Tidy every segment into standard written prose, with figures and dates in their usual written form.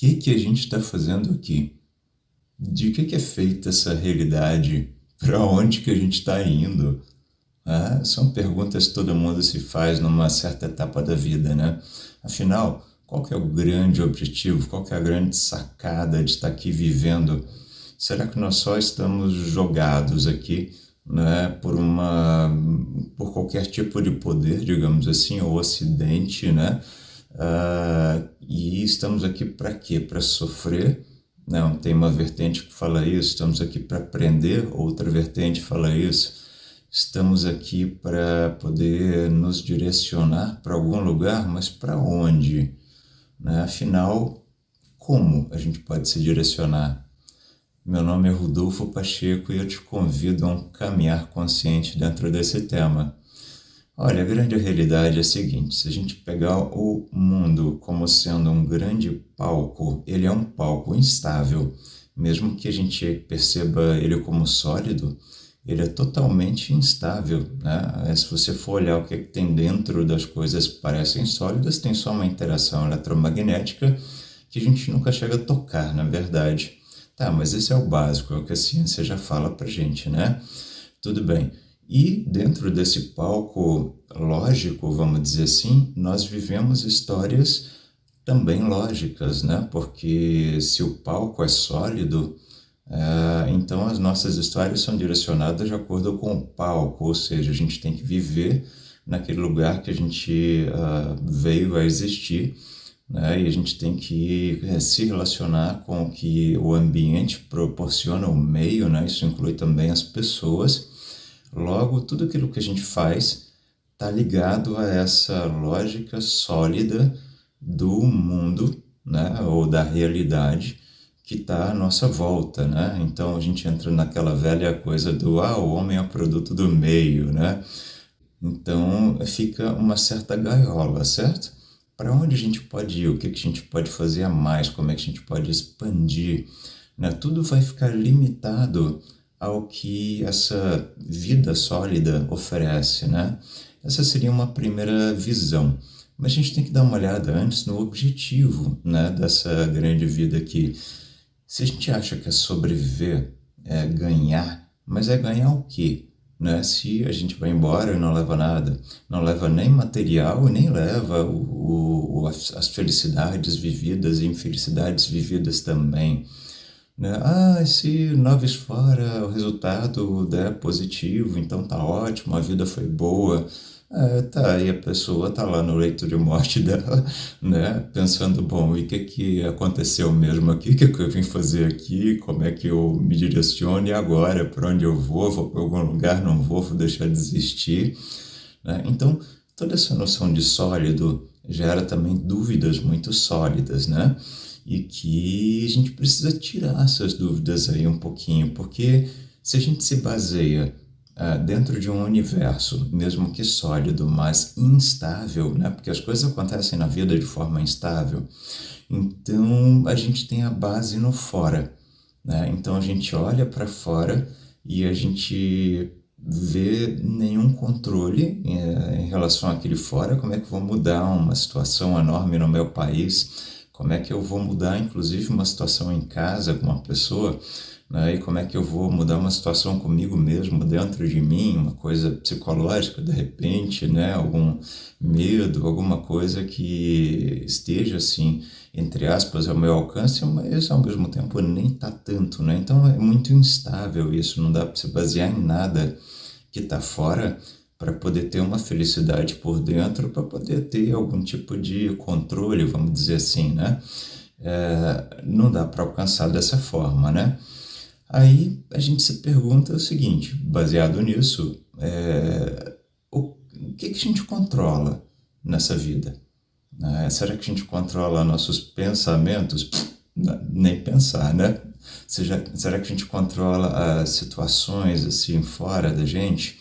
que a gente está fazendo aqui? De que é feita essa realidade? Para onde que a gente está indo? São perguntas que todo mundo se faz numa certa etapa da vida, né? Afinal, qual que é o grande objetivo? Qual que é a grande sacada de estar aqui vivendo? Será que nós só estamos jogados aqui, né, por qualquer tipo de poder, digamos assim, ou acidente, né? E estamos aqui para quê? Para sofrer? Não, tem uma vertente que fala isso. Estamos aqui para aprender, outra vertente fala isso. Estamos aqui para poder nos direcionar para algum lugar, mas para onde? Né? Afinal, como a gente pode se direcionar? Meu nome é Rodolfo Pacheco e eu te convido a um caminhar consciente dentro desse tema. Olha, a grande realidade é a seguinte: se a gente pegar o mundo como sendo um grande palco, ele é um palco instável. Mesmo que a gente perceba ele como sólido, ele é totalmente instável, né? Se você for olhar o que tem dentro das coisas que parecem sólidas, tem só uma interação eletromagnética que a gente nunca chega a tocar, na verdade. Tá, mas esse é o básico, é o que a ciência já fala pra gente, né? Tudo bem. E dentro desse palco lógico, vamos dizer assim, nós vivemos histórias também lógicas, né? Porque se o palco é sólido, então as nossas histórias são direcionadas de acordo com o palco, ou seja, a gente tem que viver naquele lugar que a gente veio a existir, né? E a gente tem que se relacionar com o que o ambiente proporciona, o meio, né? Isso inclui também as pessoas. Logo, tudo aquilo que a gente faz está ligado a essa lógica sólida do mundo, né? Ou da realidade que está à nossa volta, né? Então a gente entra naquela velha coisa do o homem é produto do meio, né? Então fica uma certa gaiola, certo? Para onde a gente pode ir? O que a gente pode fazer a mais? Como é que a gente pode expandir? Né? Tudo vai ficar limitado ao que essa vida sólida oferece, né? Essa seria uma primeira visão. Mas a gente tem que dar uma olhada antes no objetivo, né, dessa grande vida aqui. Se a gente acha que é sobreviver, é ganhar, mas é ganhar o quê? Né? Se a gente vai embora e não leva nada, não leva nem material e nem leva as felicidades vividas e infelicidades vividas também. Né? Se Noves fora o resultado der positivo, então tá ótimo, a vida foi boa. Tá, e a pessoa tá lá no leito de morte dela, né, pensando, bom, e o que aconteceu mesmo aqui, o que eu vim fazer aqui, como é que eu me direciono e agora, para onde eu vou para algum lugar, não vou deixar de existir, né? Então, toda essa noção de sólido gera também dúvidas muito sólidas, né? E que a gente precisa tirar essas dúvidas aí um pouquinho, porque se a gente se baseia dentro de um universo, mesmo que sólido, mas instável, né? Porque as coisas acontecem na vida de forma instável, então a gente tem a base no fora, né? Então a gente olha para fora e a gente vê nenhum controle em relação àquele fora. Como é que eu vou mudar uma situação enorme no meu país? Como é que eu vou mudar, inclusive, uma situação em casa com uma pessoa, né? E como é que eu vou mudar uma situação comigo mesmo, dentro de mim, uma coisa psicológica, de repente, né? Algum medo, alguma coisa que esteja, assim, entre aspas, ao meu alcance, mas ao mesmo tempo nem tá tanto, né? Então é muito instável isso, não dá para se basear em nada que está fora para poder ter uma felicidade por dentro, para poder ter algum tipo de controle, vamos dizer assim, né? Não dá para alcançar dessa forma, né? Aí a gente se pergunta o seguinte, baseado nisso, o que a gente controla nessa vida? Será que a gente controla nossos pensamentos? Nem pensar, né? Será que a gente controla as situações assim fora da gente?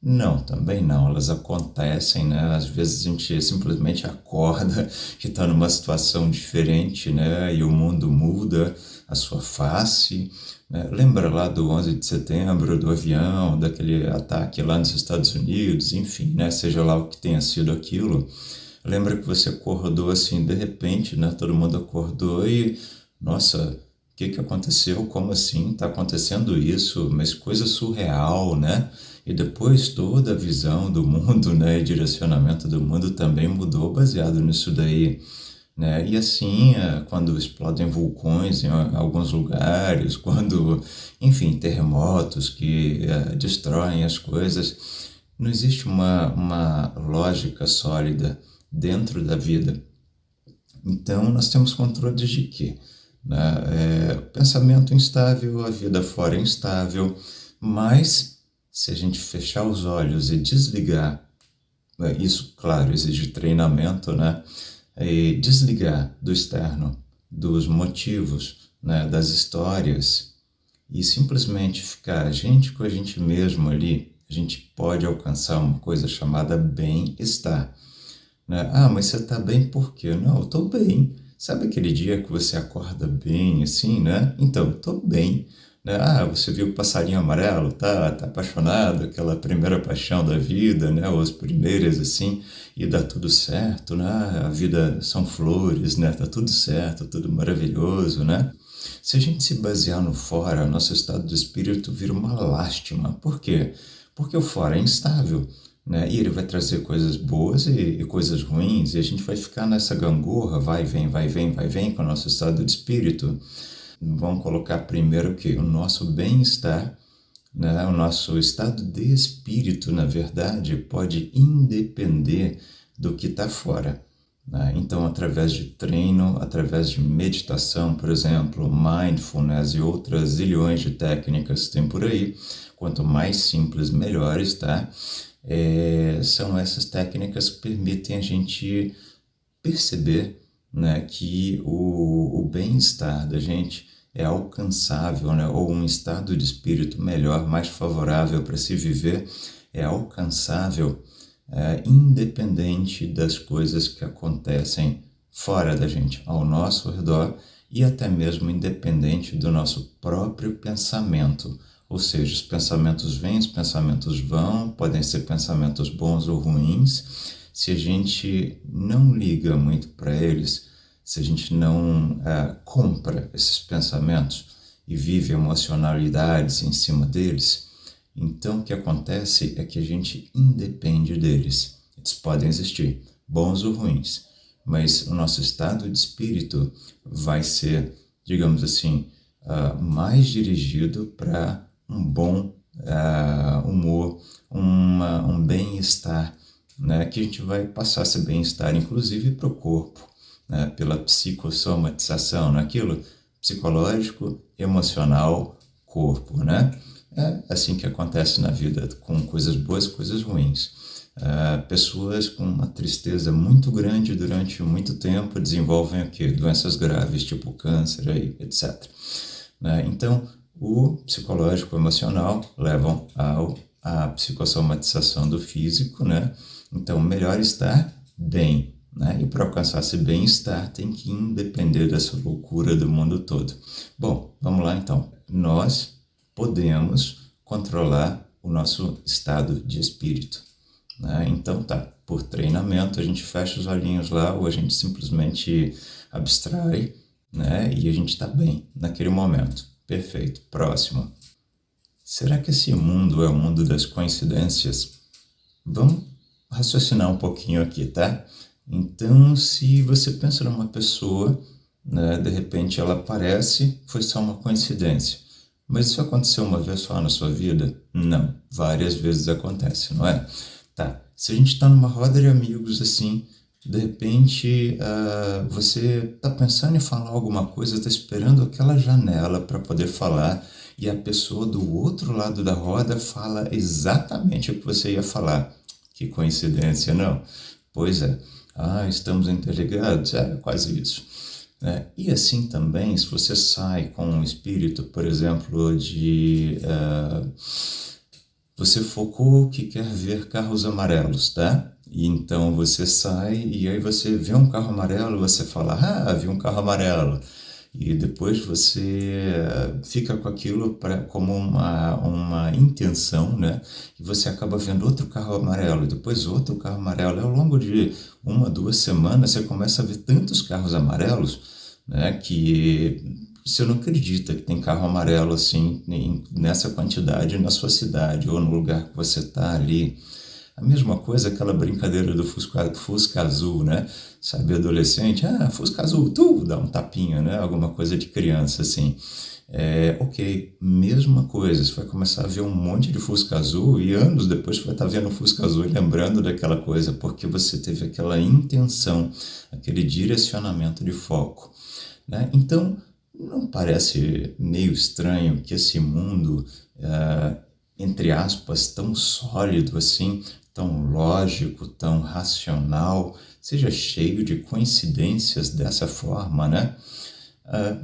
Não, também não. Elas acontecem, né? Às vezes a gente simplesmente acorda que está numa situação diferente, né? E o mundo muda a sua face, né? Lembra lá do 11 de setembro, do avião, daquele ataque lá nos Estados Unidos, enfim, né? Seja lá o que tenha sido aquilo. Lembra que você acordou assim, de repente, né? Todo mundo acordou e, nossa, o que que aconteceu? Como assim? Está acontecendo isso? Mas coisa surreal, né? E depois toda a visão do mundo, né? E direcionamento do mundo também mudou baseado nisso daí, né? E assim, quando explodem vulcões em alguns lugares, quando, enfim, terremotos que destroem as coisas, não existe uma lógica sólida dentro da vida. Então, nós temos controle de quê? Né? Pensamento instável, a vida fora é instável, mas se a gente fechar os olhos e desligar, isso, claro, exige treinamento, né? E desligar do externo, dos motivos, né? Das histórias, e simplesmente ficar a gente com a gente mesmo ali, a gente pode alcançar uma coisa chamada bem-estar, né? Ah, mas você tá bem por quê? Não, eu tô bem. Sabe aquele dia que você acorda bem, assim, né? Então, eu tô bem, né? Ah, você viu o passarinho amarelo? Tá apaixonado, aquela primeira paixão da vida, né? Ou as primeiras, assim, e dá tudo certo, né? A vida são flores, né? Tá tudo certo, tudo maravilhoso, né? Se a gente se basear no fora, nosso estado de espírito vira uma lástima. Por quê? Porque o fora é instável, né? E ele vai trazer coisas boas e coisas ruins, e a gente vai ficar nessa gangorra, vai, vem, vai, vem, vai, vem, com o nosso estado de espírito. Vamos colocar primeiro que o nosso bem-estar, né? O nosso estado de espírito, na verdade, pode independer do que está fora, né? Então, através de treino, através de meditação, por exemplo, mindfulness e outras zilhões de técnicas que tem por aí, quanto mais simples, melhores, tá? São essas técnicas que permitem a gente perceber, né, que o bem-estar da gente é alcançável, né, ou um estado de espírito melhor, mais favorável para se viver, é alcançável, independente das coisas que acontecem fora da gente, ao nosso redor, e até mesmo independente do nosso próprio pensamento. Ou seja, os pensamentos vêm, os pensamentos vão, podem ser pensamentos bons ou ruins. Se a gente não liga muito para eles, se a gente não compra esses pensamentos e vive emocionalidades em cima deles, então o que acontece é que a gente independe deles. Eles podem existir, bons ou ruins, mas o nosso estado de espírito vai ser, digamos assim, mais dirigido para um bom humor, um bem-estar, né? Que a gente vai passar esse bem-estar, inclusive, para o corpo, né? Pela psicossomatização, naquilo psicológico, emocional, corpo, né? É assim que acontece na vida, com coisas boas e coisas ruins. Pessoas com uma tristeza muito grande durante muito tempo desenvolvem o quê? Doenças graves, tipo câncer, aí, etc. Né? Então, o psicológico e o emocional levam à psicossomatização do físico, né? Então, melhor estar bem, né? E para alcançar esse bem-estar tem que independer dessa loucura do mundo todo. Bom, vamos lá então. Nós podemos controlar o nosso estado de espírito, né? Então tá, por treinamento a gente fecha os olhinhos lá ou a gente simplesmente abstrai, né? E a gente está bem naquele momento. Perfeito. Próximo. Será que esse mundo é o mundo das coincidências? Vamos raciocinar um pouquinho aqui, tá? Então, se você pensa numa pessoa, né, de repente ela aparece, foi só uma coincidência. Mas isso aconteceu uma vez só na sua vida? Não. Várias vezes acontece, não é? Tá. Se a gente está numa roda de amigos assim, de repente você está pensando em falar alguma coisa, está esperando aquela janela para poder falar e a pessoa do outro lado da roda fala exatamente o que você ia falar. Que coincidência, não? Pois é. Estamos interligados? É quase isso. E assim também, se você sai com um espírito, por exemplo, você focou que quer ver carros amarelos, tá? E então você sai e aí você vê um carro amarelo, você fala, vi um carro amarelo. e depois você fica com aquilo como uma intenção, né? E você acaba vendo outro carro amarelo, e depois outro carro amarelo. E ao longo de 1, 2 semanas, você começa a ver tantos carros amarelos, né? Que você não acredita que tem carro amarelo assim, nessa quantidade na sua cidade ou no lugar que você está ali. A mesma coisa, aquela brincadeira do Fusca azul, né? Sabe, adolescente, Fusca azul, tu dá um tapinha, né? Alguma coisa de criança, assim. Ok, mesma coisa, você vai começar a ver um monte de Fusca azul e anos depois você vai estar vendo o Fusca azul e lembrando daquela coisa, porque você teve aquela intenção, aquele direcionamento de foco, né? Então, não parece meio estranho que esse mundo, entre aspas, tão sólido assim, tão lógico, tão racional, seja cheio de coincidências dessa forma, né? Ah,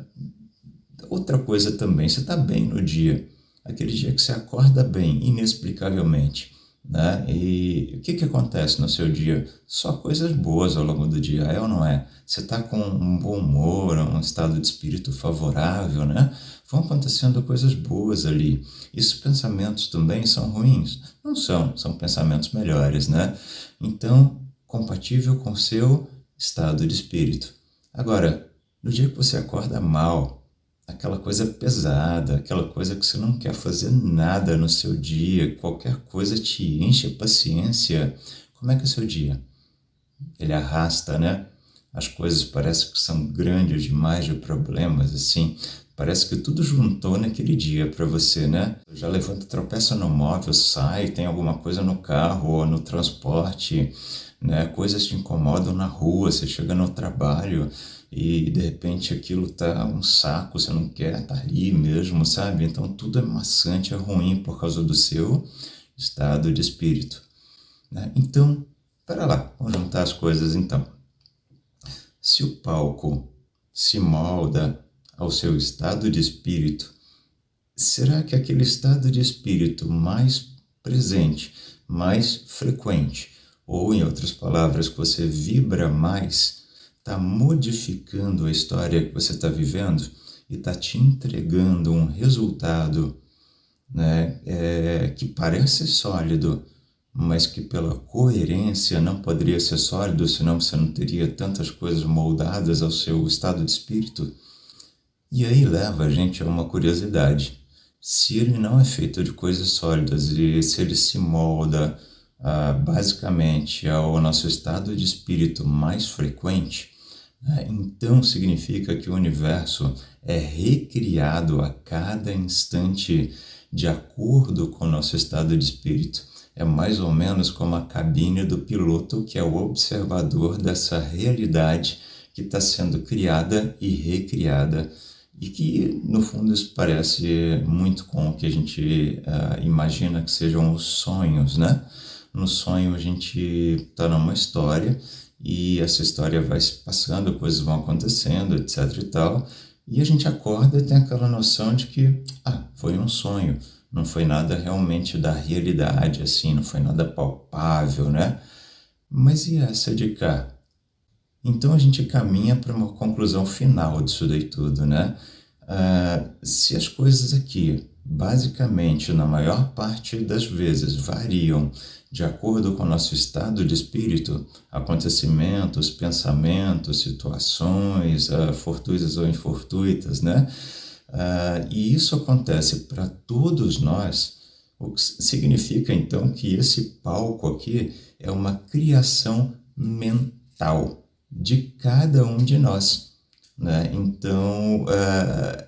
Outra coisa também, você está bem no dia, aquele dia que você acorda bem, inexplicavelmente, né? E o que acontece no seu dia? Só coisas boas ao longo do dia, é ou não é? Você está com um bom humor, um estado de espírito favorável, né? Vão acontecendo coisas boas ali. Esses pensamentos também são ruins? Não são, são pensamentos melhores, né? Então, compatível com o seu estado de espírito. Agora, no dia que você acorda mal, aquela coisa pesada, aquela coisa que você não quer fazer nada no seu dia, qualquer coisa te enche a paciência, como é que é o seu dia? Ele arrasta, né? As coisas parecem que são grandes demais de problemas, assim. Parece que tudo juntou naquele dia para você, né? Já levanta, tropeça no móvel, sai, tem alguma coisa no carro ou no transporte, né? Coisas te incomodam na rua, você chega no trabalho e de repente aquilo tá um saco, você não quer estar ali mesmo, sabe? Então tudo é maçante, é ruim por causa do seu estado de espírito, né? Então, pera lá, vamos juntar as coisas então. Se o palco se molda ao seu estado de espírito, será que aquele estado de espírito mais presente, mais frequente, ou em outras palavras, que você vibra mais, está modificando a história que você está vivendo e está te entregando um resultado, né, que parece sólido, mas que pela coerência não poderia ser sólido, senão você não teria tantas coisas moldadas ao seu estado de espírito? E aí leva a gente a uma curiosidade. Se ele não é feito de coisas sólidas e se ele se molda basicamente ao nosso estado de espírito mais frequente, né, então significa que o universo é recriado a cada instante de acordo com o nosso estado de espírito. É mais ou menos como a cabine do piloto, que é o observador dessa realidade que está sendo criada e recriada, e que, no fundo, isso parece muito com o que a gente imagina que sejam os sonhos, né? No sonho a gente está numa história e essa história vai se passando, coisas vão acontecendo, etc e tal, e a gente acorda e tem aquela noção de que, foi um sonho, não foi nada realmente da realidade, assim, não foi nada palpável, né? Mas e essa de cá? Então a gente caminha para uma conclusão final disso daí tudo, né? Se as coisas aqui, basicamente, na maior parte das vezes, variam de acordo com o nosso estado de espírito, acontecimentos, pensamentos, situações, fortuitas ou infortuitas, né? E isso acontece para todos nós, o que significa então que esse palco aqui é uma criação mental de cada um de nós, né? Então,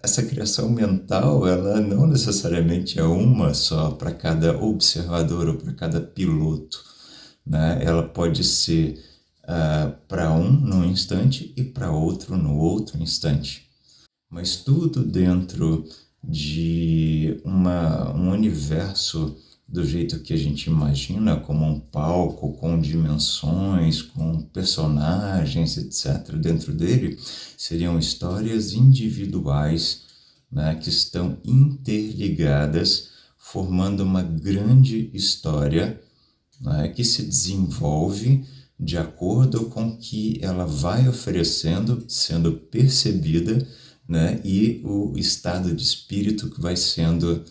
essa criação mental, ela não necessariamente é uma só para cada observador ou para cada piloto, né? Ela pode ser para um num instante e para outro no outro instante. Mas tudo dentro de um universo do jeito que a gente imagina, como um palco, com dimensões, com personagens, etc. Dentro dele, seriam histórias individuais, né, que estão interligadas, formando uma grande história, né, que se desenvolve de acordo com o que ela vai oferecendo, sendo percebida né? E o estado de espírito que vai sendo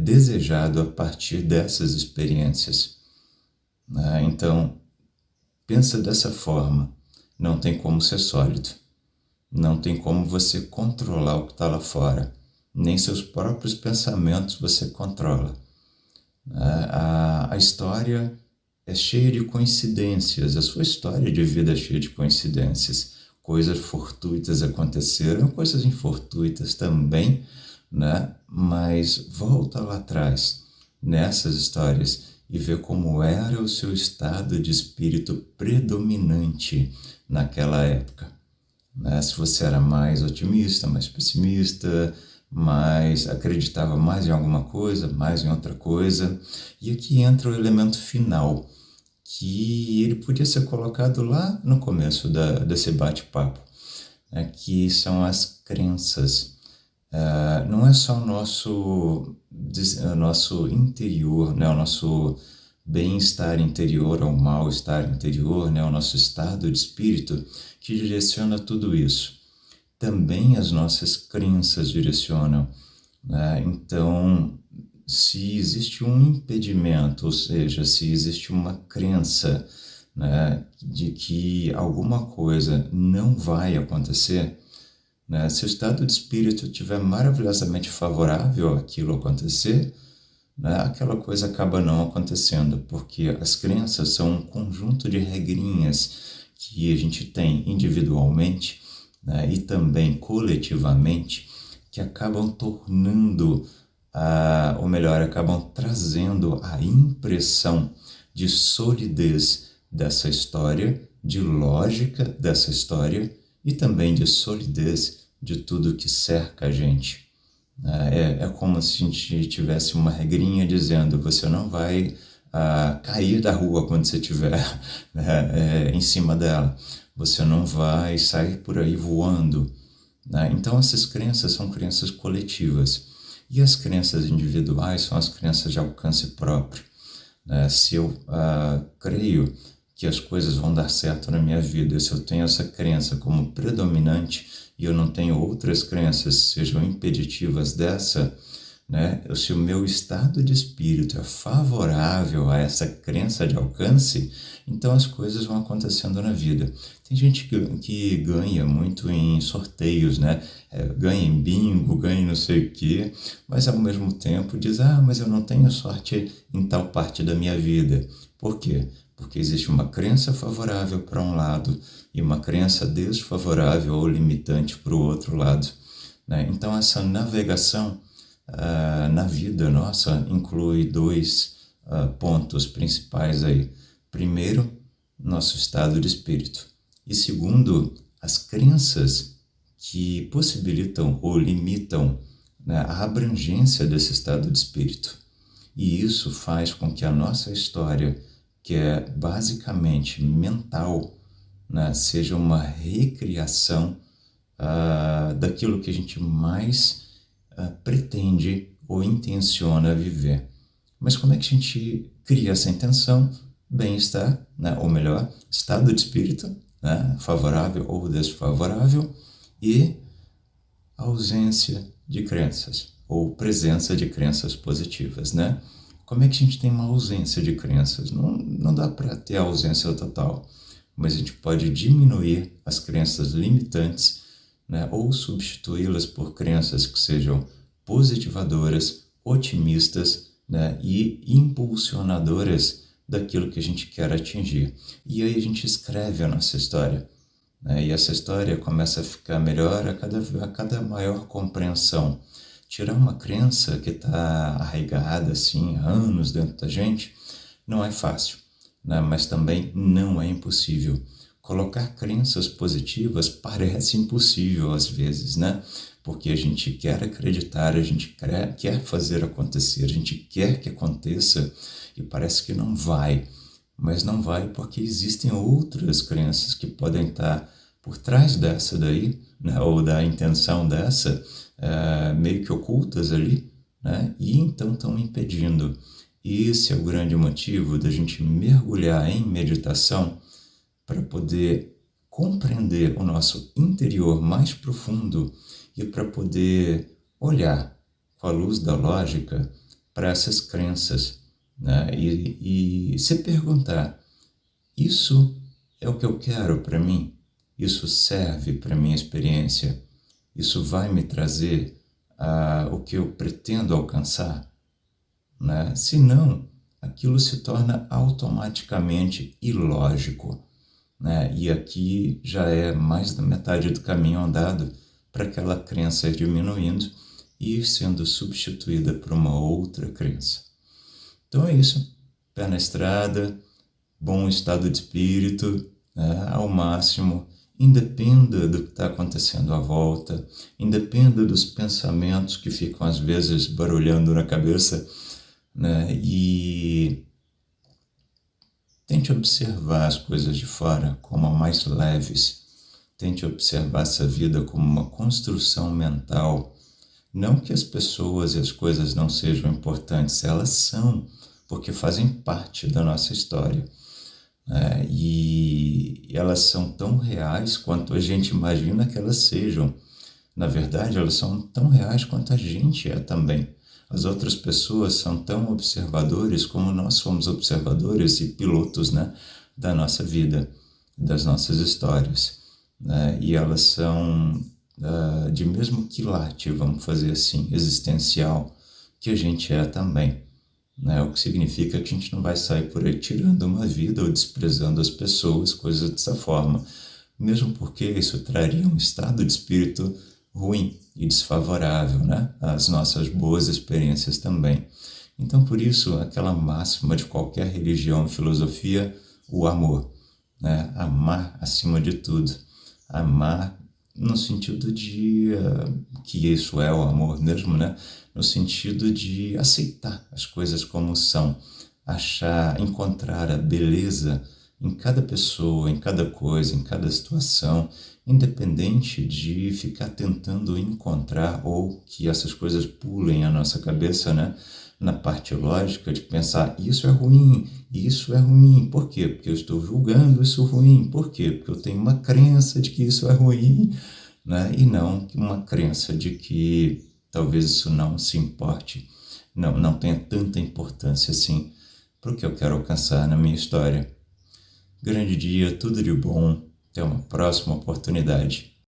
desejado a partir dessas experiências, né? Então, pensa dessa forma, não tem como ser sólido, não tem como você controlar o que está lá fora, nem seus próprios pensamentos você controla. A história é cheia de coincidências, a sua história de vida é cheia de coincidências. Coisas fortuitas aconteceram, coisas infortuitas também, né? Mas volta lá atrás, nessas histórias, e vê como era o seu estado de espírito predominante naquela época, né? Se você era mais otimista, mais pessimista, mais acreditava mais em alguma coisa, mais em outra coisa. E aqui entra o elemento final, que ele podia ser colocado lá no começo desse bate-papo, né? Que são as crenças. Não é só o nosso interior, né? O nosso bem-estar interior ou mal-estar interior, né? O nosso estado de espírito que direciona tudo isso. Também as nossas crenças direcionam, né? Então, se existe um impedimento, ou seja, se existe uma crença, né, de que alguma coisa não vai acontecer, né, se o estado de espírito estiver maravilhosamente favorável àquilo acontecer, né, aquela coisa acaba não acontecendo, porque as crenças são um conjunto de regrinhas que a gente tem individualmente, né, e também coletivamente, que acabam tornando, ou melhor, acabam trazendo a impressão de solidez dessa história, de lógica dessa história e também de solidez de tudo que cerca a gente. É como se a gente tivesse uma regrinha dizendo: você não vai cair da rua quando você estiver em cima dela, você não vai sair por aí voando, né? Então essas crenças são crenças coletivas e as crenças individuais são as crenças de alcance próprio, né? Se eu creio que as coisas vão dar certo na minha vida, se eu tenho essa crença como predominante e eu não tenho outras crenças sejam impeditivas dessa, né? Se o meu estado de espírito é favorável a essa crença de alcance, então as coisas vão acontecendo na vida. Tem gente que ganha muito em sorteios, né? Ganha em bingo, ganha em não sei o quê, mas ao mesmo tempo diz: mas eu não tenho sorte em tal parte da minha vida. Por quê? Porque existe uma crença favorável para um lado e uma crença desfavorável ou limitante para o outro lado, né? Então essa navegação na vida nossa inclui dois pontos principais aí. Primeiro, nosso estado de espírito. E segundo, as crenças que possibilitam ou limitam, né, a abrangência desse estado de espírito. E isso faz com que a nossa história, que é basicamente mental, né, seja uma recriação daquilo que a gente mais pretende ou intenciona viver. Mas como é que a gente cria essa intenção? Bem-estar, né? Ou melhor, estado de espírito, né? Favorável ou desfavorável, e ausência de crenças ou presença de crenças positivas, né? Como é que a gente tem uma ausência de crenças? Não dá para ter a ausência total, mas a gente pode diminuir as crenças limitantes, né? Ou substituí-las por crenças que sejam positivadoras, otimistas, né? E impulsionadoras daquilo que a gente quer atingir. E aí a gente escreve a nossa história, né? E essa história começa a ficar melhor a cada maior compreensão. Tirar uma crença que está arraigada assim, há anos dentro da gente, não é fácil, né? Mas também não é impossível. Colocar crenças positivas parece impossível às vezes, né? Porque a gente quer acreditar, a gente quer fazer acontecer, a gente quer que aconteça e parece que não vai. Mas não vai porque existem outras crenças que podem estar por trás dessa daí, né? Ou da intenção dessa, meio que ocultas ali, né? E então estão impedindo. E esse é o grande motivo da gente mergulhar em meditação, para poder compreender o nosso interior mais profundo e para poder olhar com a luz da lógica para essas crenças, né? E se perguntar, isso é o que eu quero para mim? Isso serve para minha experiência? Isso vai me trazer o que eu pretendo alcançar? Né? Se não, aquilo se torna automaticamente ilógico, né? E aqui já é mais da metade do caminho andado para aquela crença ir diminuindo e ir sendo substituída por uma outra crença. Então é isso, pé na estrada, bom estado de espírito, né? Ao máximo, independa do que está acontecendo à volta, independa dos pensamentos que ficam às vezes barulhando na cabeça, né? E tente observar as coisas de fora como mais leves. Tente observar essa vida como uma construção mental. Não que as pessoas e as coisas não sejam importantes, elas são, porque fazem parte da nossa história. E elas são tão reais quanto a gente imagina que elas sejam. Na verdade, elas são tão reais quanto a gente é também. As outras pessoas são tão observadores como nós somos observadores e pilotos, né, da nossa vida, das nossas histórias, né? E elas são de mesmo quilate, vamos fazer assim, existencial, que a gente é também, né? O que significa que a gente não vai sair por aí tirando uma vida ou desprezando as pessoas, coisas dessa forma, mesmo porque isso traria um estado de espírito ruim e desfavorável, né? Às nossas boas experiências também. Então, por isso, aquela máxima de qualquer religião e filosofia, o amor, né? Amar acima de tudo. Amar no sentido de que isso é o amor mesmo, né? No sentido de aceitar as coisas como são, encontrar a beleza em cada pessoa, em cada coisa, em cada situação, independente de ficar tentando encontrar ou que essas coisas pulem a nossa cabeça, né? Na parte lógica de pensar, isso é ruim, isso é ruim. Por quê? Porque eu estou julgando isso ruim. Por quê? Porque eu tenho uma crença de que isso é ruim, né? E não uma crença de que talvez isso não se importe, não tenha tanta importância assim para o que eu quero alcançar na minha história. Grande dia, tudo de bom. Até uma próxima oportunidade.